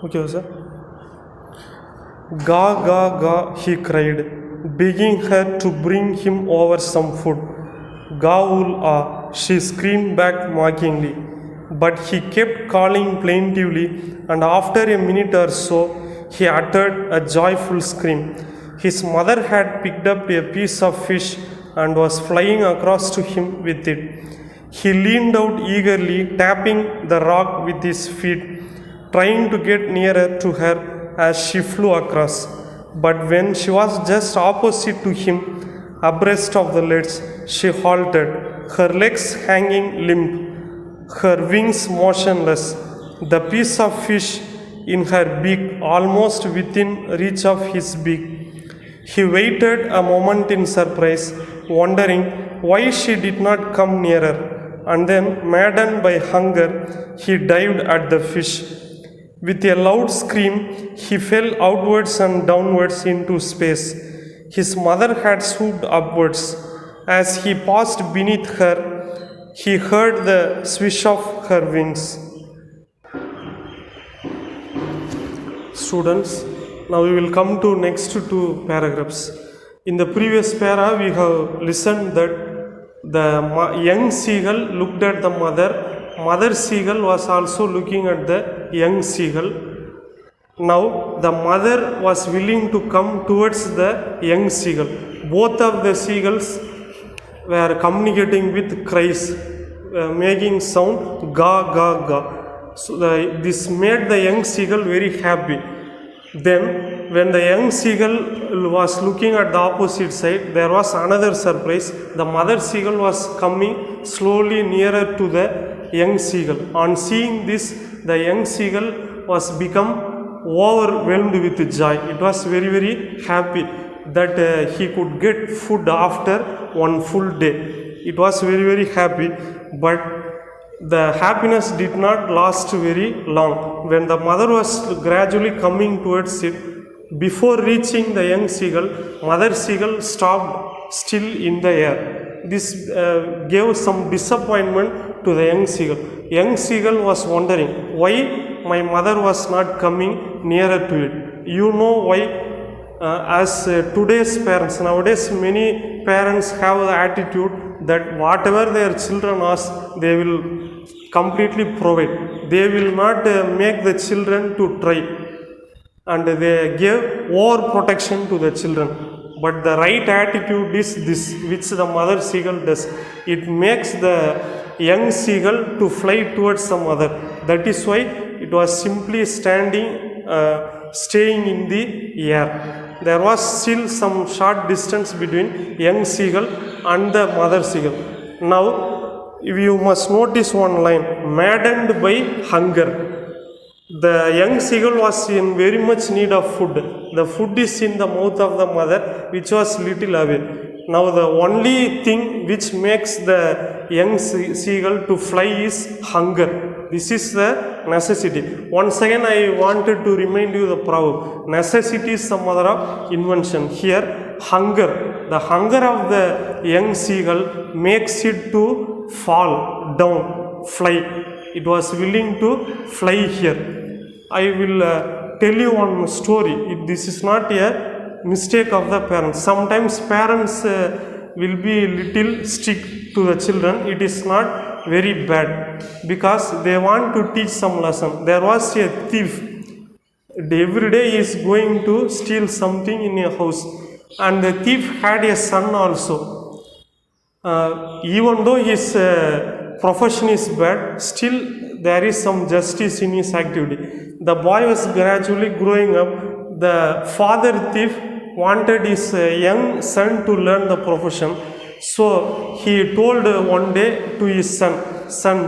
Okay, sir. Ga, ga, ga, he cried, begging her to bring him over some food. Gaul, ah, she screamed back mockingly. But he kept calling plaintively, and after a minute or so, he uttered a joyful scream. His mother had picked up a piece of fish and was flying across to him with it. He leaned out eagerly, tapping the rock with his feet, trying to get nearer to her as she flew across. But when she was just opposite to him, abreast of the leads, she halted, her legs hanging limp, her wings motionless, the piece of fish in her beak almost within reach of his beak. He waited a moment in surprise, wondering why she did not come nearer, and then, maddened by hunger, he dived at the fish. With a loud scream, he fell outwards and downwards into space. His mother had swooped upwards. As he passed beneath her, he heard the swish of her wings. Students, now we will come to next two paragraphs. In the previous para, we have listened that the young seagull looked at the mother seagull was also looking at the young seagull. Now the mother was willing to come towards the young seagull. Both of the seagulls were communicating with cries, making sound ga ga ga. So this made the young seagull very happy. Then when the young seagull was looking at the opposite side, there was another surprise. The mother seagull was coming slowly nearer to the young seagull. On seeing this, the young seagull was become overwhelmed with joy. It was very happy that he could get food after one full day. It was very happy, but the happiness did not last very long. When the mother was gradually coming towards it, before reaching the young seagull, mother seagull stopped still in the air. This gave some disappointment to the young seagull. Young seagull was wondering why my mother was not coming nearer to it. You know why? As today's parents, nowadays many parents have the attitude that whatever their children ask, they will completely provide. They will not make the children to try, and they give over protection to the children. But the right attitude is this, which the mother seagull does. It makes the young seagull to fly towards the mother. That is why it was simply staying in the air. There was still some short distance between young seagull and the mother seagull. Now, you must notice one line, maddened by hunger. The young seagull was in very much need of food. The food is in the mouth of the mother, which was little away. Now, the only thing which makes the young seagull to fly is hunger. This is the necessity. Once again, I wanted to remind you the proverb. Necessity is the mother of invention. Here, hunger. The hunger of the young seagull makes it to fall down, fly. It was willing to fly here. I will tell you one story. This is not a mistake of the parents. Sometimes parents will be little strict to the children. It is not very bad because they want to teach some lesson. There was a thief. Every day he is going to steal something in a house, and the thief had a son also. Even though his profession is bad, still there is some justice in his activity. The boy was gradually growing up. The father thief wanted his young son to learn the profession. So he told one day to his son,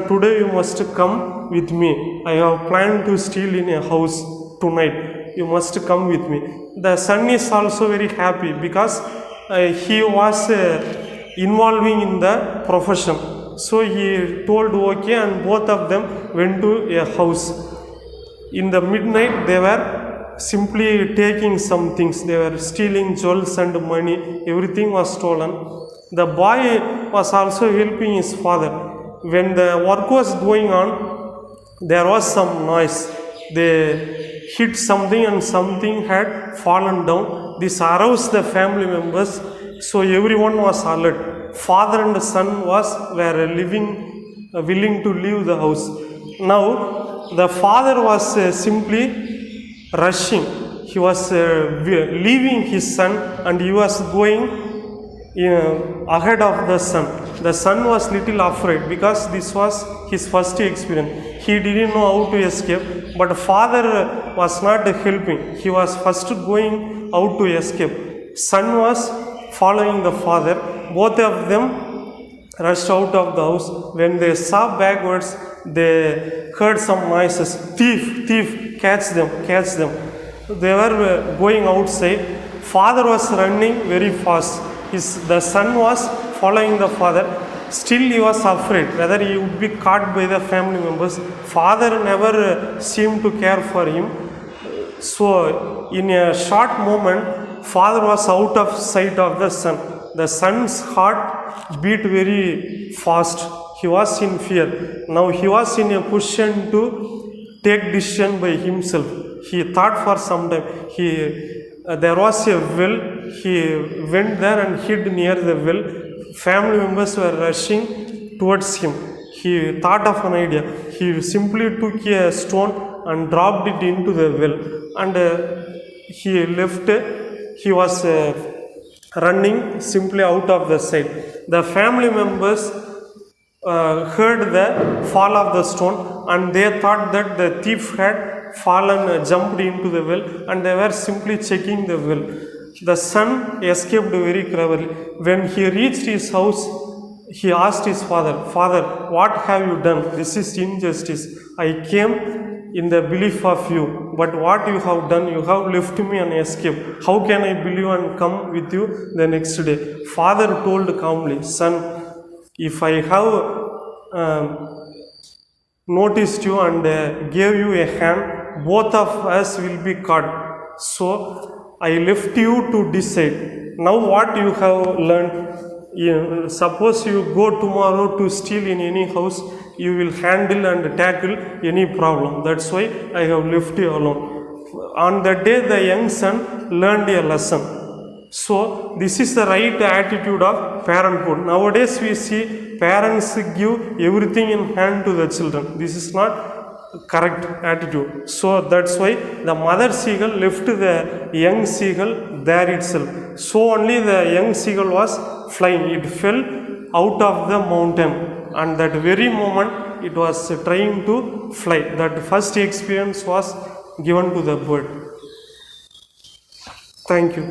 today you must come with me. I have planned to steal in a house tonight. You must come with me. The son is also very happy because he was involving in the profession. So he told okay, and both of them went to a house. In the midnight, they were simply taking some things. They were stealing jewels and money. Everything was stolen. The boy was also helping his father. When the work was going on, there was some noise. they hit something and something had fallen down. This aroused the family members, so everyone was alert. Father and son were willing to leave the house. Now the father was simply rushing. He was leaving his son and he was going ahead of the son. The son was little afraid because this was his first experience. He didn't know how to escape, but father was not helping. He was first going out to escape. Son was following the father. Both of them rushed out of the house. When they saw backwards, they heard some noises. Thief, thief, catch them, catch them. They were going outside. Father was running very fast. The son was following the father. Still he was afraid whether he would be caught by the family members. Father never seemed to care for him. So in a short moment, father was out of sight of the son. The son's heart beat very fast. He was in fear. Now he was in a position to take decision by himself. He thought for some time. There was a well. He went there and hid near the well. Family members were rushing towards him. He thought of an idea. He simply took a stone and dropped it into the well. And he left. He was running simply out of the sight. The family members heard the fall of the stone and they thought that the thief had jumped into the well, and they were simply checking the well. The son escaped very cleverly. When he reached his house, he asked his father, "Father, what have you done? This is injustice. I came in the belief of you, but what you have done, you have left me and escaped. How can I believe and come with you the next day?" Father told calmly, "Son, if I have noticed you and gave you a hand, both of us will be caught. So I left you to decide. Now what you have learned, suppose you go tomorrow to steal in any house, you will handle and tackle any problem. That's why I have left you alone." On that day, the young son learned a lesson. So this is the right attitude of parenthood. Nowadays we see parents give everything in hand to the children. This is not correct attitude. So that's why the mother seagull left the young seagull there itself. So only the young seagull was flying. It fell out of the mountain, and that very moment it was trying to fly. That first experience was given to the bird. Thank you.